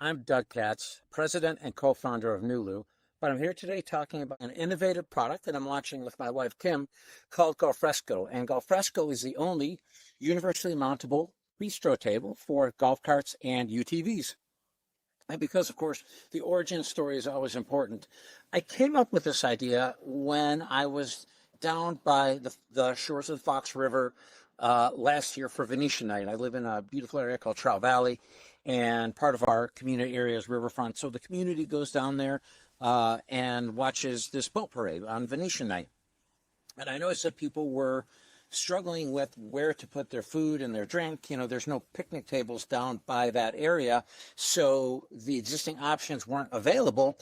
I'm Doug Katz, president and co-founder of Nulu, but I'm here today talking about an innovative product that I'm launching with my wife Kim called Golfresco. And Golfresco is the only universally mountable bistro table for golf carts and UTVs. And because, of course, the origin story is always important, I came up with this idea when I was down by the shores of the Fox River last year for Venetian Night. I live in a beautiful area called Trout Valley, and part of our community area is riverfront. So the community goes down there and watches this boat parade on Venetian Night. And I noticed that people were struggling with where to put their food and their drink. You know, there's no picnic tables down by that area, so the existing options weren't available.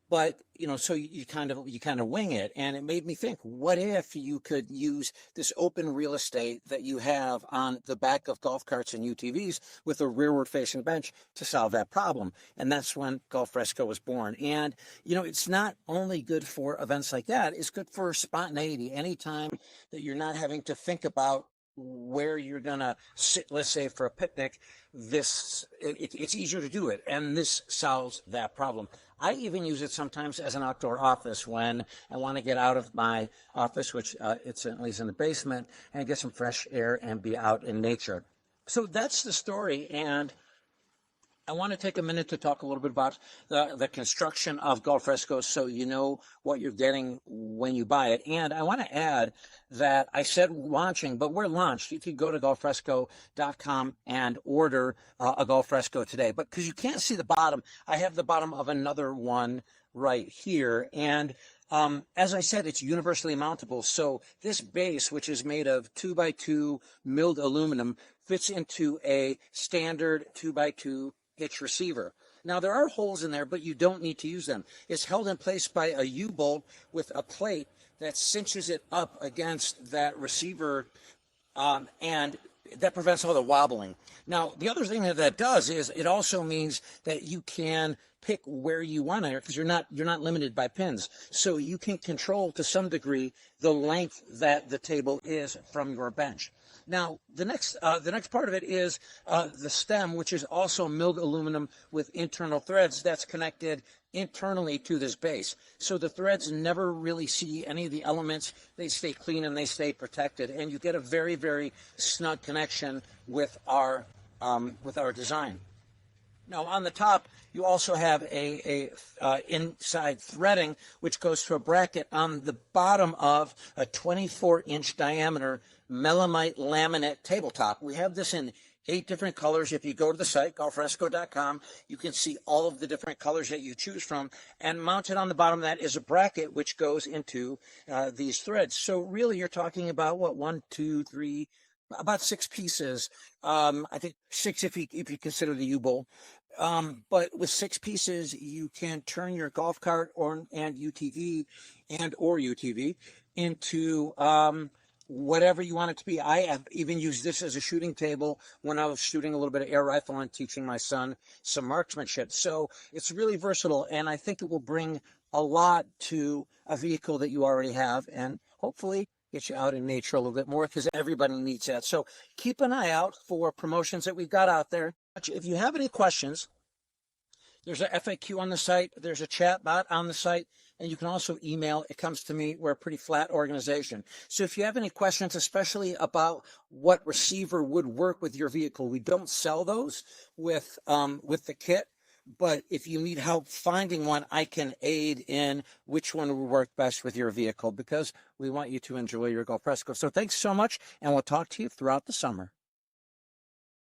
But, you know, so you kind of wing it. And it made me think, what if you could use this open real estate that you have on the back of golf carts and UTVs with a rearward facing bench to solve that problem? And that's when Golfresco was born. And, you know, it's not only good for events like that, it's good for spontaneity. Anytime that you're not having to think about where you're gonna sit, let's say for a picnic, it's easier to do it, and this solves that problem. I even use it sometimes as an outdoor office when I want to get out of my office, which it certainly is in the basement, and get some fresh air and be out in nature. So that's the story, and I want to take a minute to talk a little bit about the construction of Golfresco so you know what you're getting when you buy it. And I want to add that I said launching, but we're launched. You can go to golfresco.com and order a Golfresco today. But because you can't see the bottom, I have the bottom of another one right here. And as I said, it's universally mountable. So this base, which is made of 2x2 milled aluminum, fits into a standard 2x2 hitch receiver. Now there are holes in there, but you don't need to use them. It's held in place by a U-bolt with a plate that cinches it up against that receiver, and that prevents all the wobbling. Now the other thing that does is it also means that you can pick where you want to, because you're not limited by pins, so you can control to some degree the length that the table is from your bench. Now, the next part of it is the stem, which is also milled aluminum with internal threads that's connected internally to this base. So the threads never really see any of the elements. They stay clean and they stay protected, and you get a very, very snug connection with our design. Now, on the top, you also have a inside threading, which goes to a bracket on the bottom of a 24-inch diameter Melamine laminate tabletop. We have this in 8 different colors. If you go to the site, golfresco.com, you can see all of the different colors that you choose from. And mounted on the bottom of that is a bracket which goes into these threads. So really, you're talking about, what, 1, 2, 3, about 6 pieces. I think 6 if you consider the U-bolt. But with 6 pieces, you can turn your golf cart or UTV into whatever you want it to be. I have even used this as a shooting table when I was shooting a little bit of air rifle and teaching my son some marksmanship. So it's really versatile, and I think it will bring a lot to a vehicle that you already have, and hopefully get you out in nature a little bit more, because everybody needs that. So keep an eye out for promotions that we've got out there. If you have any questions, there's a FAQ on the site, there's a chat bot on the site, and you can also email. It comes to me. We're a pretty flat organization. So if you have any questions, especially about what receiver would work with your vehicle, we don't sell those with the kit. But if you need help finding one, I can aid in which one will work best with your vehicle, because we want you to enjoy your Golfresco. So thanks so much, and we'll talk to you throughout the summer.